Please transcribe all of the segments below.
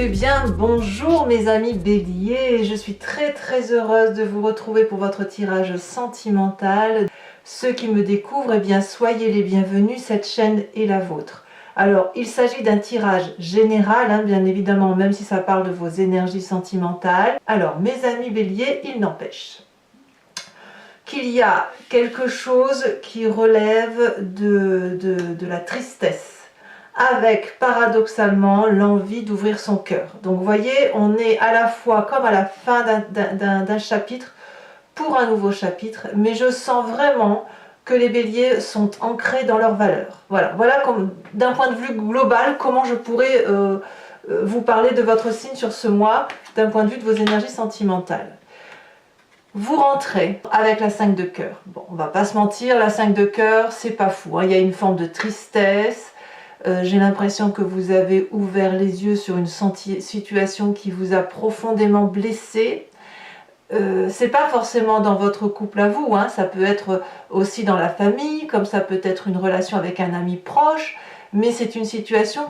bien, bonjour mes amis béliers, je suis très heureuse de vous retrouver pour votre tirage sentimental. Ceux qui me découvrent, eh bien soyez les bienvenus, cette chaîne est la vôtre. Alors il s'agit d'un tirage général, bien évidemment, même si ça parle de vos énergies sentimentales. Alors mes amis béliers, il n'empêche qu'il y a quelque chose qui relève de la tristesse, avec paradoxalement l'envie d'ouvrir son cœur. Donc vous voyez, on est à la fois comme à la fin d'un chapitre pour un nouveau chapitre, mais je sens vraiment que les béliers sont ancrés dans leurs valeurs. Voilà comme d'un point de vue global comment je pourrais vous parler de votre signe sur ce mois d'un point de vue de vos énergies sentimentales. Vous rentrez avec la 5 de cœur. Bon, on va pas se mentir, la 5 de cœur, c'est pas fou, il y a une forme de tristesse. J'ai l'impression que vous avez ouvert les yeux sur une situation qui vous a profondément blessé. C'est pas forcément dans votre couple à vous, ça peut être aussi dans la famille, comme ça peut être une relation avec un ami proche, mais c'est une situation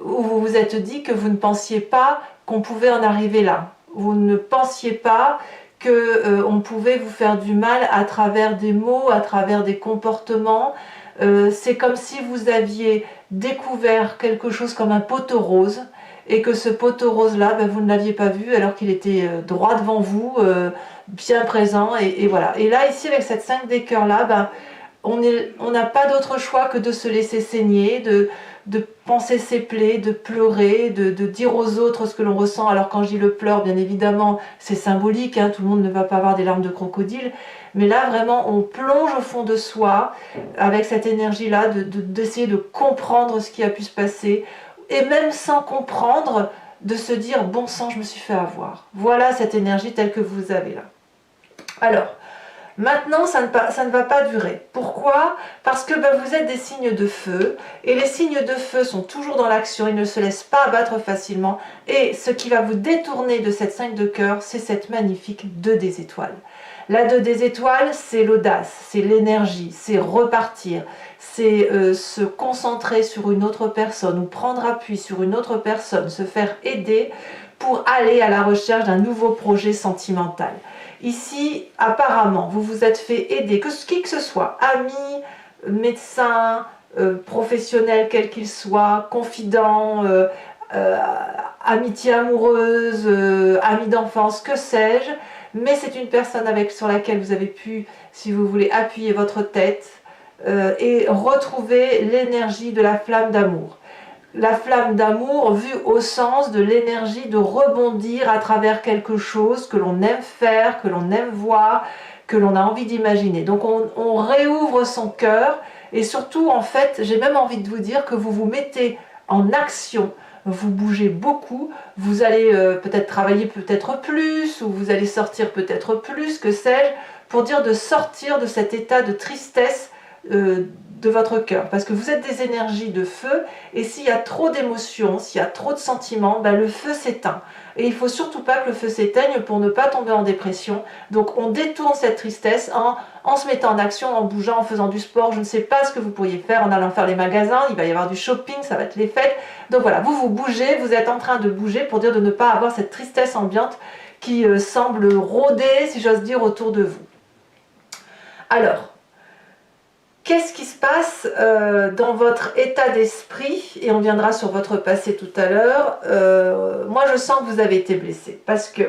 où vous vous êtes dit que vous ne pensiez pas qu'on pouvait en arriver là. Vous ne pensiez pas qu'on pouvait vous faire du mal à travers des mots, à travers des comportements. C'est comme si vous aviez découvert quelque chose comme un poteau rose et que ce poteau rose là, vous ne l'aviez pas vu alors qu'il était droit devant vous, bien présent, et voilà. Et là ici avec cette 5 des cœurs là, on n'a pas d'autre choix que de se laisser saigner, de penser ses plaies, de pleurer, de dire aux autres ce que l'on ressent. Alors quand je dis le pleur, bien évidemment, c'est symbolique, tout le monde ne va pas avoir des larmes de crocodile, mais là vraiment on plonge au fond de soi avec cette énergie-là, d'essayer de comprendre ce qui a pu se passer, et même sans comprendre, de se dire bon sang, je me suis fait avoir. Voilà cette énergie telle que vous avez là. Alors, maintenant, ça ne va pas durer. Pourquoi? Parce que vous êtes des signes de feu, et les signes de feu sont toujours dans l'action, ils ne se laissent pas abattre facilement, et ce qui va vous détourner de cette 5 de cœur, c'est cette magnifique 2 des étoiles. La 2 des étoiles, c'est l'audace, c'est l'énergie, c'est repartir, c'est se concentrer sur une autre personne ou prendre appui sur une autre personne, se faire aider pour aller à la recherche d'un nouveau projet sentimental. Ici, apparemment, vous vous êtes fait aider, qui que ce soit, amis, médecins, professionnels quels qu'ils soient, confidents, amitié amoureuse, amis d'enfance, que sais-je, mais c'est une personne sur laquelle vous avez pu, si vous voulez, appuyer votre tête et retrouver l'énergie de la flamme d'amour. La flamme d'amour vue au sens de l'énergie de rebondir à travers quelque chose que l'on aime faire, que l'on aime voir, que l'on a envie d'imaginer. Donc on réouvre son cœur, et surtout en fait j'ai même envie de vous dire que vous vous mettez en action, vous bougez beaucoup, vous allez peut-être travailler peut-être plus, ou vous allez sortir peut-être plus, que sais-je, pour dire de sortir de cet état de tristesse de votre cœur, parce que vous êtes des énergies de feu, et s'il y a trop d'émotions, s'il y a trop de sentiments, le feu s'éteint, et il ne faut surtout pas que le feu s'éteigne pour ne pas tomber en dépression. Donc on détourne cette tristesse en se mettant en action, en bougeant, en faisant du sport, je ne sais pas ce que vous pourriez faire, en allant faire les magasins, il va y avoir du shopping, ça va être les fêtes, donc voilà, vous bougez, vous êtes en train de bouger pour dire de ne pas avoir cette tristesse ambiante qui semble rôder, si j'ose dire, autour de vous. Alors, qu'est-ce qui se passe dans votre état d'esprit? Et on viendra sur votre passé tout à l'heure. Moi, je sens que vous avez été blessé. Parce que,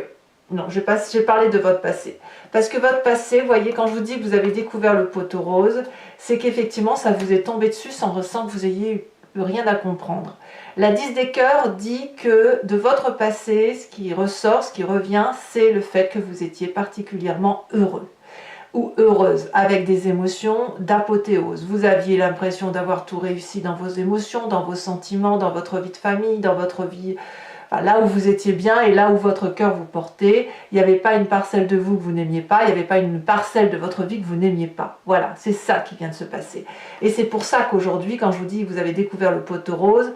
non, j'ai parlé de votre passé. Parce que votre passé, vous voyez, quand je vous dis que vous avez découvert le poteau rose, c'est qu'effectivement, ça vous est tombé dessus sans que vous ayez eu rien à comprendre. La 10 des cœurs dit que de votre passé, ce qui ressort, ce qui revient, c'est le fait que vous étiez particulièrement heureux ou heureuse, avec des émotions d'apothéose. Vous aviez l'impression d'avoir tout réussi dans vos émotions, dans vos sentiments, dans votre vie de famille, dans votre vie, là où vous étiez bien et là où votre cœur vous portait. Il n'y avait pas une parcelle de vous que vous n'aimiez pas, il n'y avait pas une parcelle de votre vie que vous n'aimiez pas. Voilà, c'est ça qui vient de se passer. Et c'est pour ça qu'aujourd'hui, quand je vous dis que vous avez découvert le poteau rose,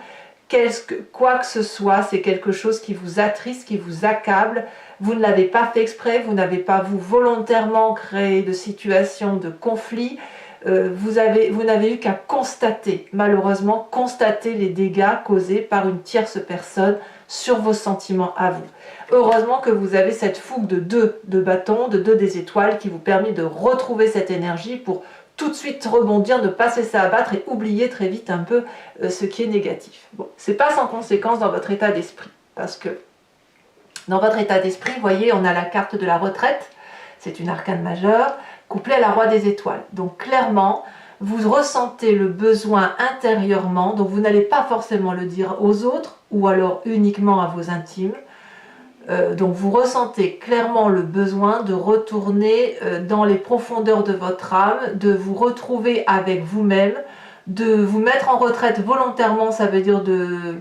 quoi que ce soit, c'est quelque chose qui vous attriste, qui vous accable. Vous ne l'avez pas fait exprès, vous n'avez pas volontairement créé de situation de conflit. Vous n'avez eu qu'à constater, malheureusement, constater les dégâts causés par une tierce personne sur vos sentiments à vous. Heureusement que vous avez cette fougue de 2 de bâton, de 2 des étoiles qui vous permet de retrouver cette énergie pour tout de suite rebondir, ne pas se laisser abattre et oublier très vite un peu ce qui est négatif. Bon, c'est pas sans conséquence dans votre état d'esprit, parce que dans votre état d'esprit, vous voyez, on a la carte de la retraite, c'est une arcane majeure, couplée à la roi des étoiles. Donc clairement, vous ressentez le besoin intérieurement, donc vous n'allez pas forcément le dire aux autres, ou alors uniquement à vos intimes. Donc vous ressentez clairement le besoin de retourner dans les profondeurs de votre âme, de vous retrouver avec vous-même, de vous mettre en retraite volontairement, ça veut dire de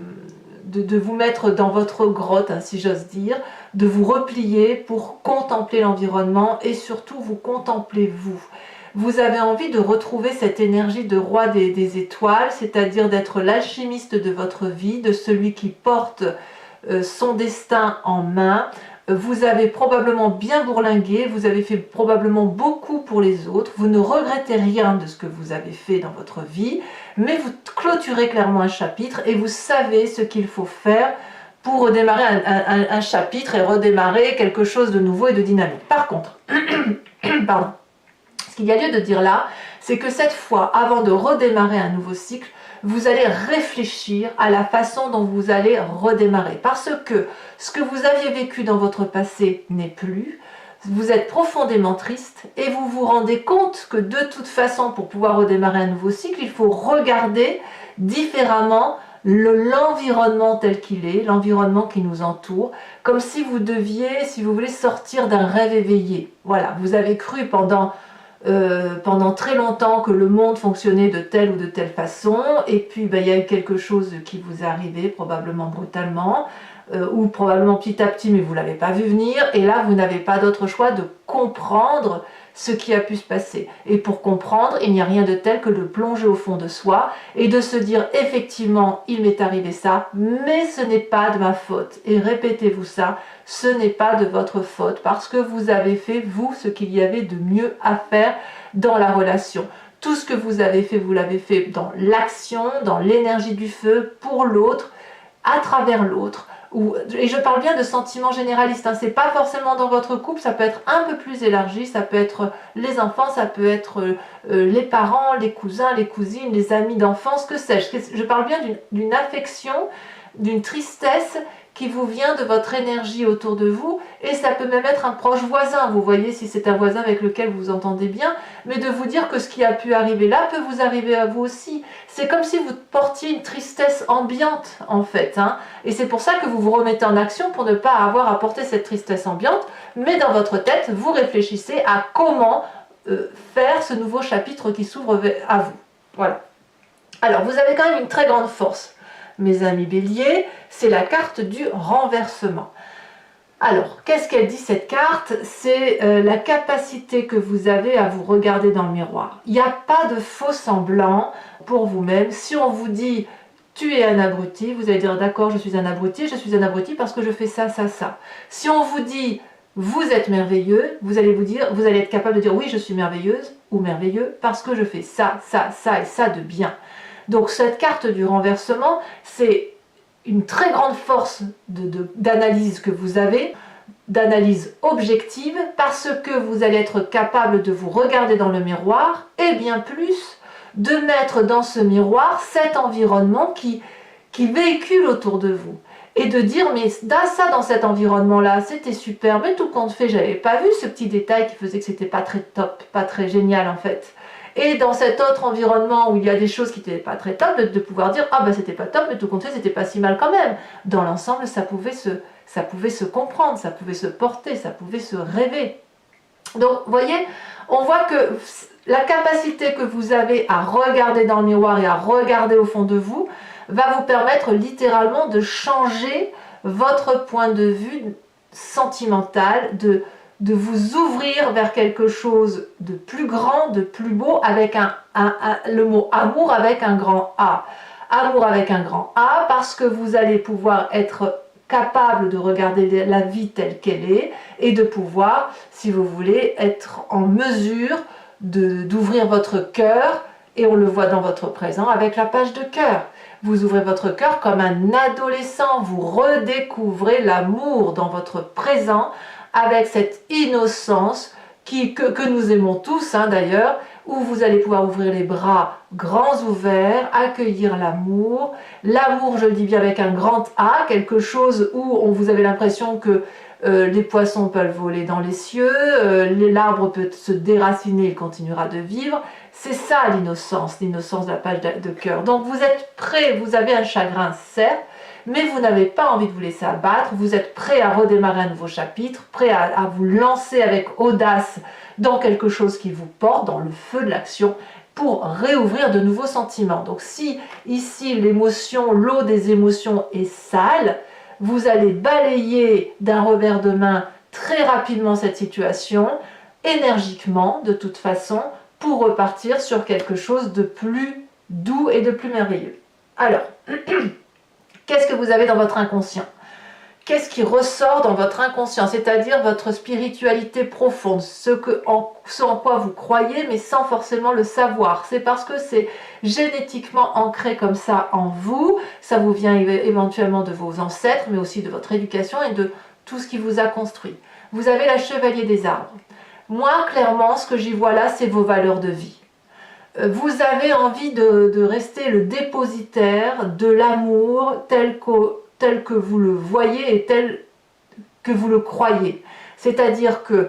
vous mettre dans votre grotte, hein, si j'ose dire, de vous replier pour contempler l'environnement et surtout vous contempler vous. Vous avez envie de retrouver cette énergie de roi des étoiles, c'est-à-dire d'être l'alchimiste de votre vie, de celui qui porte son destin en main. Vous avez probablement bien bourlingué, vous avez fait probablement beaucoup pour les autres, vous ne regrettez rien de ce que vous avez fait dans votre vie, mais vous clôturez clairement un chapitre et vous savez ce qu'il faut faire pour redémarrer un chapitre et redémarrer quelque chose de nouveau et de dynamique. Par contre, pardon, ce qu'il y a lieu de dire là, c'est que cette fois, avant de redémarrer un nouveau cycle, vous allez réfléchir à la façon dont vous allez redémarrer. Parce que ce que vous aviez vécu dans votre passé n'est plus. Vous êtes profondément triste et vous vous rendez compte que de toute façon, pour pouvoir redémarrer un nouveau cycle, il faut regarder différemment l'environnement tel qu'il est, l'environnement qui nous entoure, comme si vous deviez, si vous voulez, sortir d'un rêve éveillé. Voilà, vous avez cru pendant très longtemps que le monde fonctionnait de telle ou de telle façon, et puis il y a eu quelque chose qui vous est arrivé, probablement brutalement, ou probablement petit à petit, mais vous ne l'avez pas vu venir, et là vous n'avez pas d'autre choix de comprendre ce qui a pu se passer. Et pour comprendre, il n'y a rien de tel que de plonger au fond de soi, et de se dire effectivement, il m'est arrivé ça, mais ce n'est pas de ma faute. Et répétez-vous ça, ce n'est pas de votre faute, parce que vous avez fait, vous, ce qu'il y avait de mieux à faire dans la relation. Tout ce que vous avez fait, vous l'avez fait dans l'action, dans l'énergie du feu, pour l'autre, à travers l'autre. Et je parle bien de sentiments généralistes, hein. C'est pas forcément dans votre couple, ça peut être un peu plus élargi, ça peut être les enfants, ça peut être les parents, les cousins, les cousines, les amis d'enfance, que sais-je. Je parle bien d'une affection, d'une tristesse qui vous vient de votre énergie autour de vous, et ça peut même être un proche voisin, vous voyez, si c'est un voisin avec lequel vous vous entendez bien, mais de vous dire que ce qui a pu arriver là peut vous arriver à vous aussi. C'est comme si vous portiez une tristesse ambiante, en fait, hein. Et c'est pour ça que vous vous remettez en action pour ne pas avoir à porter cette tristesse ambiante, mais dans votre tête, vous réfléchissez à comment faire ce nouveau chapitre qui s'ouvre à vous. Voilà. Alors, vous avez quand même une très grande force, mes amis béliers, c'est la carte du renversement. Alors, qu'est-ce qu'elle dit cette carte? C'est la capacité que vous avez à vous regarder dans le miroir. Il n'y a pas de faux semblant pour vous-même. Si on vous dit « tu es un abruti », vous allez dire « d'accord, je suis un abruti parce que je fais ça, ça, ça ». Si on vous dit « vous êtes merveilleux », vous allez être capable de dire « oui, je suis merveilleuse » ou « merveilleux parce que je fais ça, ça, ça et ça de bien ». Donc cette carte du renversement, c'est une très grande force d'analyse que vous avez, d'analyse objective, parce que vous allez être capable de vous regarder dans le miroir, et bien plus, de mettre dans ce miroir cet environnement qui véhicule autour de vous. Et de dire, mais ça dans cet environnement-là, c'était super, mais tout compte fait, j'avais pas vu ce petit détail qui faisait que c'était pas très top, pas très génial en fait. Et dans cet autre environnement où il y a des choses qui n'étaient pas très top, de pouvoir dire « Ah ben c'était pas top, mais tout compte fait, c'était pas si mal quand même ». Dans l'ensemble, ça pouvait se comprendre, ça pouvait se porter, ça pouvait se rêver. Donc, vous voyez, on voit que la capacité que vous avez à regarder dans le miroir et à regarder au fond de vous va vous permettre littéralement de changer votre point de vue sentimental, de vous ouvrir vers quelque chose de plus grand, de plus beau, avec le mot amour avec un grand A. Amour avec un grand A, parce que vous allez pouvoir être capable de regarder la vie telle qu'elle est et de pouvoir, si vous voulez, être en mesure d'ouvrir votre cœur, et on le voit dans votre présent avec la page de cœur. Vous ouvrez votre cœur comme un adolescent, vous redécouvrez l'amour dans votre présent avec cette innocence que nous aimons tous d'ailleurs, où vous allez pouvoir ouvrir les bras grands ouverts, accueillir l'amour. L'amour, je le dis bien avec un grand A, quelque chose où vous avez l'impression que les poissons peuvent voler dans les cieux, l'arbre peut se déraciner, il continuera de vivre. C'est ça l'innocence de la page de cœur. Donc vous êtes prêt, vous avez un chagrin certes, mais vous n'avez pas envie de vous laisser abattre, vous êtes prêt à redémarrer un nouveau chapitre, prêt à vous lancer avec audace dans quelque chose qui vous porte, dans le feu de l'action, pour réouvrir de nouveaux sentiments. Donc si ici l'émotion, l'eau des émotions est sale, vous allez balayer d'un revers de main très rapidement cette situation, énergiquement de toute façon, pour repartir sur quelque chose de plus doux et de plus merveilleux. Alors, qu'est-ce que vous avez dans votre inconscient? Qu'est-ce qui ressort dans votre inconscient? C'est-à-dire votre spiritualité profonde, ce en quoi vous croyez, mais sans forcément le savoir. C'est parce que c'est génétiquement ancré comme ça en vous. Ça vous vient éventuellement de vos ancêtres, mais aussi de votre éducation et de tout ce qui vous a construit. Vous avez la chevalier des arbres. Moi, clairement, ce que j'y vois là, c'est vos valeurs de vie. Vous avez envie de rester le dépositaire de l'amour tel que vous le voyez et tel que vous le croyez. C'est-à-dire que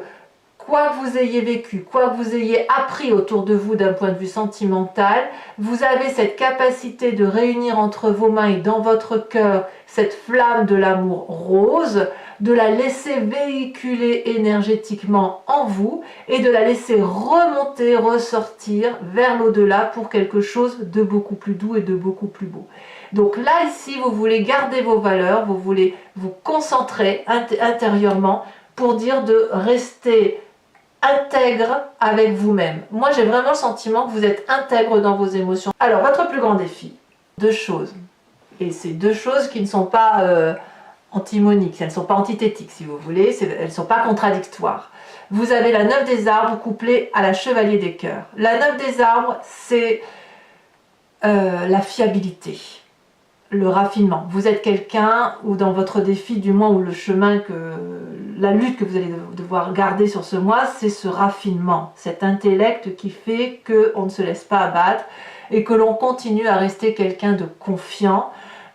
quoi que vous ayez vécu, quoi que vous ayez appris autour de vous d'un point de vue sentimental, vous avez cette capacité de réunir entre vos mains et dans votre cœur cette flamme de l'amour rose, de la laisser véhiculer énergétiquement en vous et de la laisser remonter, ressortir vers l'au-delà pour quelque chose de beaucoup plus doux et de beaucoup plus beau. Donc là, ici, vous voulez garder vos valeurs, vous voulez vous concentrer intérieurement pour dire de rester intègre avec vous-même. Moi, j'ai vraiment le sentiment que vous êtes intègre dans vos émotions. Alors, votre plus grand défi, deux choses. Et c'est deux choses qui ne sont pas antimoniques, elles ne sont pas antithétiques, si vous voulez, elles ne sont pas contradictoires. Vous avez la 9 des arbres couplée à la chevalier des cœurs. La 9 des arbres, c'est la fiabilité, le raffinement. Vous êtes quelqu'un, ou dans votre défi du mois, ou le chemin, la lutte que vous allez devoir garder sur ce mois, c'est ce raffinement, cet intellect qui fait qu'on ne se laisse pas abattre et que l'on continue à rester quelqu'un de confiant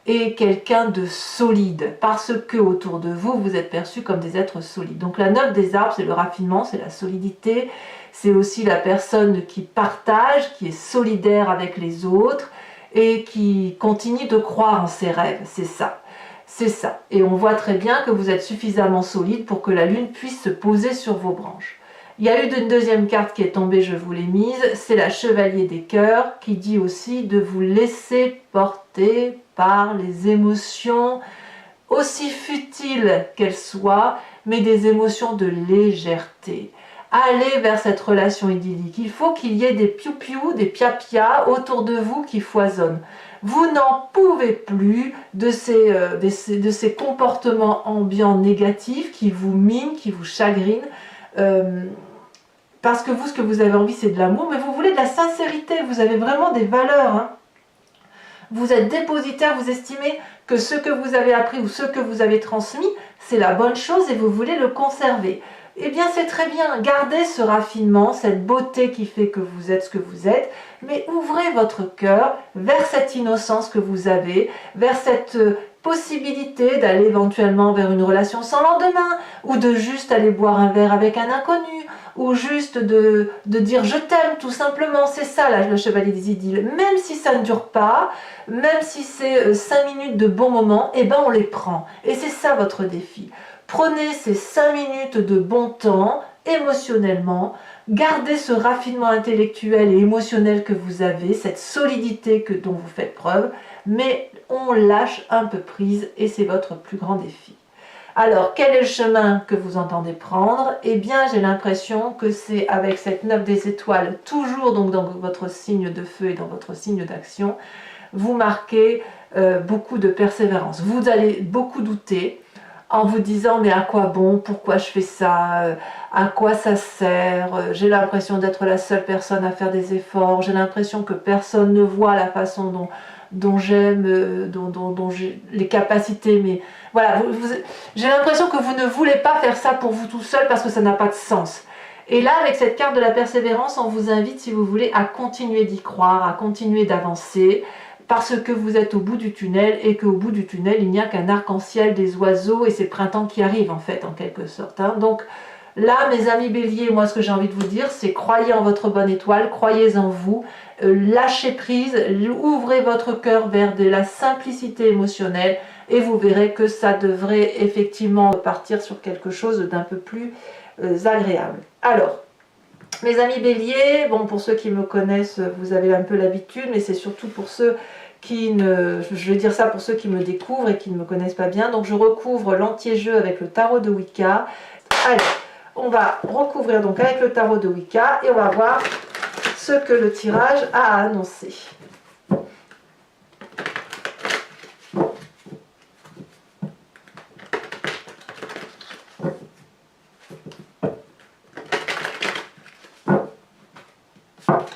et quelqu'un de solide, parce que autour de vous, vous êtes perçus comme des êtres solides. Donc la 9 des arbres, c'est le raffinement, c'est la solidité, c'est aussi la personne qui partage, qui est solidaire avec les autres, et qui continue de croire en ses rêves, c'est ça. C'est ça. Et on voit très bien que vous êtes suffisamment solide pour que la lune puisse se poser sur vos branches. Il y a eu une deuxième carte qui est tombée, je vous l'ai mise, c'est la chevalier des cœurs qui dit aussi de vous laisser porter par les émotions, aussi futiles qu'elles soient, mais des émotions de légèreté. Allez vers cette relation idyllique. Il faut qu'il y ait des piou-piou, des pia-pia autour de vous qui foisonnent. Vous n'en pouvez plus de ces comportements ambiants négatifs qui vous minent, qui vous chagrinent. Parce que vous, ce que vous avez envie, c'est de l'amour, mais vous voulez de la sincérité. Vous avez vraiment des valeurs. Vous êtes dépositaire, vous estimez que ce que vous avez appris ou ce que vous avez transmis, c'est la bonne chose et vous voulez le conserver. Eh bien, c'est très bien. Gardez ce raffinement, cette beauté qui fait que vous êtes ce que vous êtes, mais ouvrez votre cœur vers cette innocence que vous avez, vers cette possibilité d'aller éventuellement vers une relation sans lendemain, ou de juste aller boire un verre avec un inconnu, ou juste de dire je t'aime tout simplement. C'est ça là, le chevalier des idylles. Même si ça ne dure pas, même si c'est 5 minutes de bon moment, eh ben on les prend. Et c'est ça votre défi. Prenez ces 5 minutes de bon temps, émotionnellement, gardez ce raffinement intellectuel et émotionnel que vous avez, cette solidité dont vous faites preuve, mais on lâche un peu prise et c'est votre plus grand défi. Alors, quel est le chemin que vous entendez prendre? Eh bien, j'ai l'impression que c'est avec cette 9 des étoiles, toujours donc dans votre signe de feu et dans votre signe d'action, vous marquez beaucoup de persévérance. Vous allez beaucoup douter, en vous disant mais à quoi bon, pourquoi je fais ça, à quoi ça sert, j'ai l'impression d'être la seule personne à faire des efforts, j'ai l'impression que personne ne voit la façon dont j'aime, dont j'ai les capacités, mais voilà, j'ai l'impression que vous ne voulez pas faire ça pour vous tout seul parce que ça n'a pas de sens. Et là, avec cette carte de la persévérance, on vous invite, si vous voulez, à continuer d'y croire, à continuer d'avancer, parce que vous êtes au bout du tunnel et qu'au bout du tunnel, il n'y a qu'un arc-en-ciel, des oiseaux et c'est printemps qui arrive en fait, en quelque sorte. Hein. Donc là, mes amis béliers, moi ce que j'ai envie de vous dire, c'est croyez en votre bonne étoile, croyez en vous, lâchez prise, ouvrez votre cœur vers de la simplicité émotionnelle et vous verrez que ça devrait effectivement partir sur quelque chose d'un peu plus agréable. Alors, mes amis béliers, bon, pour ceux qui me connaissent, vous avez un peu l'habitude, mais c'est surtout pour ceux qui ne... Je vais dire ça pour ceux qui me découvrent et qui ne me connaissent pas bien. Donc je recouvre l'anti-jeu avec le tarot de Wicca. Allez, on va recouvrir donc avec le tarot de Wicca et on va voir ce que le tirage a annoncé.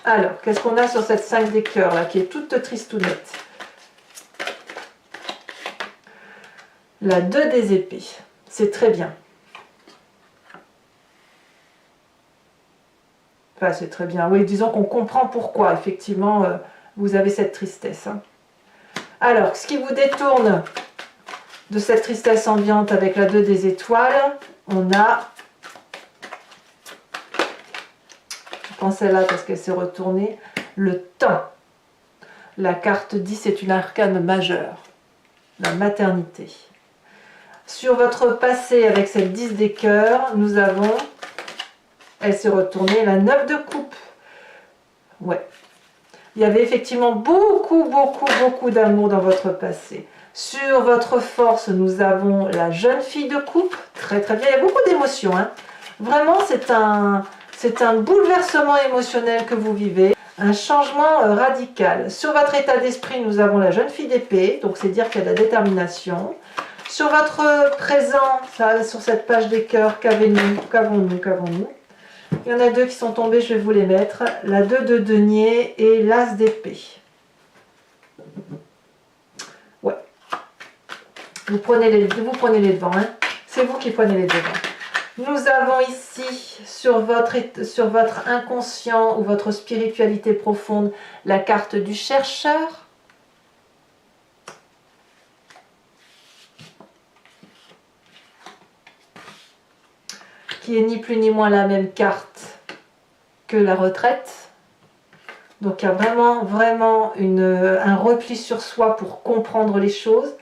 Alors, qu'est-ce qu'on a sur cette 5 des cœurs là, qui est toute tristounette? La 2 des épées, c'est très bien. Enfin, c'est très bien. Oui, disons qu'on comprend pourquoi, effectivement, vous avez cette tristesse. Hein. Alors, ce qui vous détourne de cette tristesse ambiante avec la 2 des étoiles, on a... Je prends celle-là parce qu'elle s'est retournée. Le temps. La carte 10 est une arcane majeure. La maternité. Sur votre passé avec cette 10 des cœurs, nous avons... Elle s'est retournée, la 9 de coupe. Ouais. Il y avait effectivement beaucoup d'amour dans votre passé. Sur votre force, nous avons la jeune fille de coupe. Très bien. Il y a beaucoup d'émotions. Hein. Vraiment, c'est un bouleversement émotionnel que vous vivez. Un changement radical. Sur votre état d'esprit, nous avons la jeune fille d'épée. Donc, c'est dire qu'il y a de la détermination. Sur votre présent, ça, sur cette page des cœurs, qu'avons-nous? Il y en a 2 qui sont tombés, je vais vous les mettre. La 2 de denier et l'as d'épée. Ouais. Vous prenez les devants. Hein. C'est vous qui prenez les devants. Nous avons ici, sur votre inconscient ou votre spiritualité profonde, la carte du chercheur. Qui est ni plus ni moins la même carte que la retraite. Donc il y a vraiment un repli sur soi pour comprendre les choses.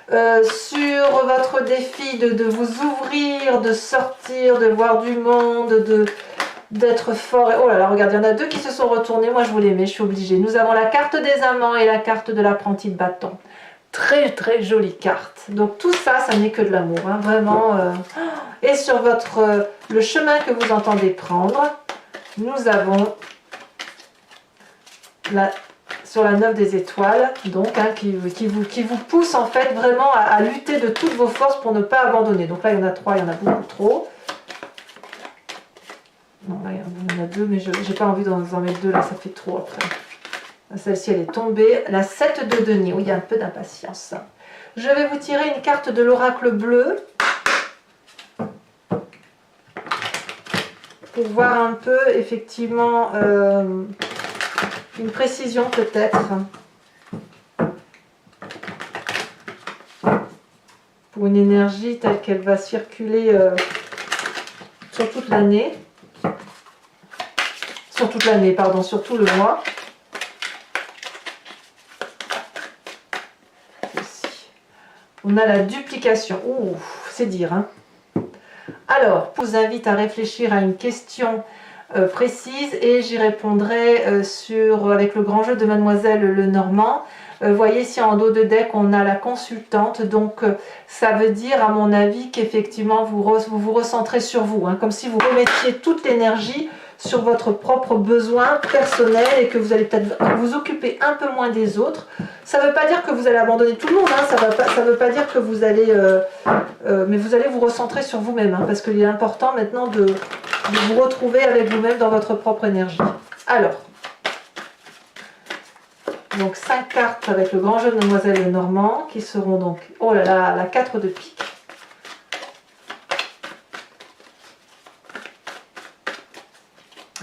Sur votre défi de vous ouvrir, de sortir, de voir du monde, d'être fort. Oh là là, regardez, il y en a 2 qui se sont retournés. Moi je vous les mets, je suis obligée. Nous avons la carte des amants et la carte de l'apprenti de bâton. Très jolie carte. Donc tout ça, ça n'est que de l'amour, hein, vraiment. Et sur le chemin que vous entendez prendre, nous avons sur la 9 des étoiles, donc hein, qui vous pousse en fait vraiment à lutter de toutes vos forces pour ne pas abandonner. Donc là, il y en a 3, il y en a beaucoup trop. Non, là, il y en a 2, mais je n'ai pas envie d'en mettre 2, là, ça fait trop après. Celle-ci, elle est tombée. La 7 de denier, où il y a un peu d'impatience. Je vais vous tirer une carte de l'oracle bleu. Pour voir un peu, effectivement, une précision peut-être. Pour une énergie telle qu'elle va circuler sur toute l'année. Sur toute l'année, pardon, sur tout le mois. On a la duplication. Ouh, c'est dire. Hein. Alors, je vous invite à réfléchir à une question précise et j'y répondrai avec le grand jeu de Mademoiselle Lenormand. Voyez ici en dos de deck, on a la consultante. Donc, ça veut dire, à mon avis, qu'effectivement, vous vous recentrez sur vous. Hein, comme si vous remettiez toute l'énergie sur votre propre besoin personnel et que vous allez peut-être vous occuper un peu moins des autres. Ça ne veut pas dire que vous allez abandonner tout le monde, hein, ça ne veut pas dire que vous allez... mais vous allez vous recentrer sur vous-même, hein, parce qu'il est important maintenant de vous retrouver avec vous-même dans votre propre énergie. Alors, Donc 5 cartes avec le grand jeu de Demoiselle Lenormand qui seront donc, oh là là, la 4 de pique.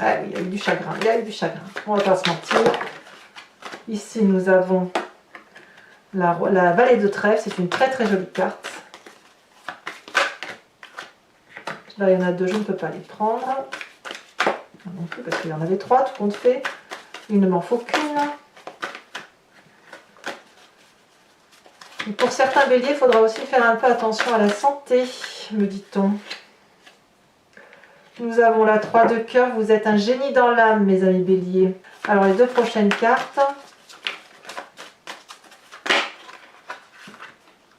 Ah oui, il y a eu du chagrin, il y a eu du chagrin. On va pas se mentir. Ici, nous avons la Vallée de Trèfle. C'est une très très jolie carte. Là, il y en a 2, je ne peux pas les prendre. Non plus, parce qu'il y en avait 3, tout compte fait. Il ne m'en faut qu'une. Et pour certains béliers, il faudra aussi faire un peu attention à la santé, me dit-on. Nous avons la 3 de cœur. Vous êtes un génie dans l'âme, mes amis béliers. Alors, les 2 prochaines cartes.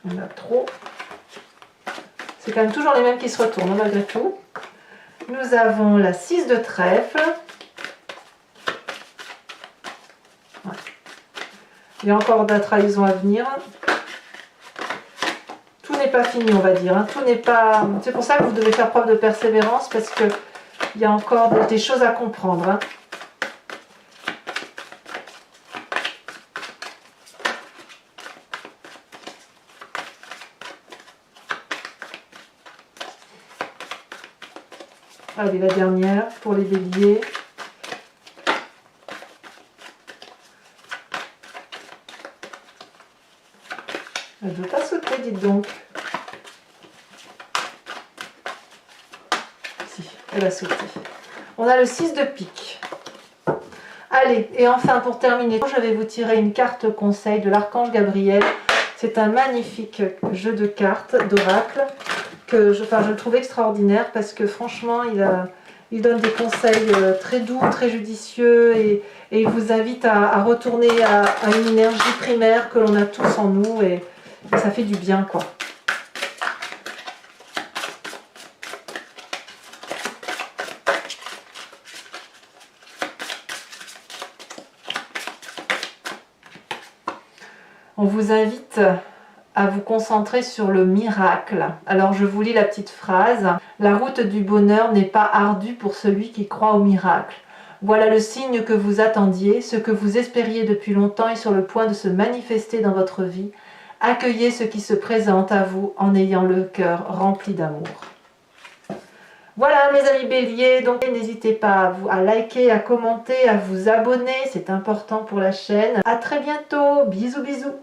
On a trop. C'est quand même toujours les mêmes qui se retournent, malgré tout. Nous avons la 6 de trèfle. Ouais. Il y a encore de la trahison à venir. Tout n'est pas fini, on va dire. Hein. Tout n'est pas. C'est pour ça que vous devez faire preuve de persévérance, parce que il y a encore des choses à comprendre. Hein. Allez, la dernière pour les béliers. Elle ne veut pas sauter, dites donc. Si, elle a sauté. On a le 6 de pique. Allez, et enfin pour terminer, je vais vous tirer une carte conseil de l'archange Gabriel. C'est un magnifique jeu de cartes d'oracle que je le trouve extraordinaire parce que franchement, il donne des conseils très doux, très judicieux et il vous invite à retourner à une énergie primaire que l'on a tous en nous et ça fait du bien, quoi. On vous invite à vous concentrer sur le miracle. Alors je vous lis la petite phrase. La route du bonheur n'est pas ardue pour celui qui croit au miracle. Voilà le signe que vous attendiez, ce que vous espériez depuis longtemps est sur le point de se manifester dans votre vie. Accueillez ce qui se présente à vous en ayant le cœur rempli d'amour. Voilà mes amis béliers, donc n'hésitez pas à liker, à commenter, à vous abonner, c'est important pour la chaîne. À très bientôt, bisous bisous.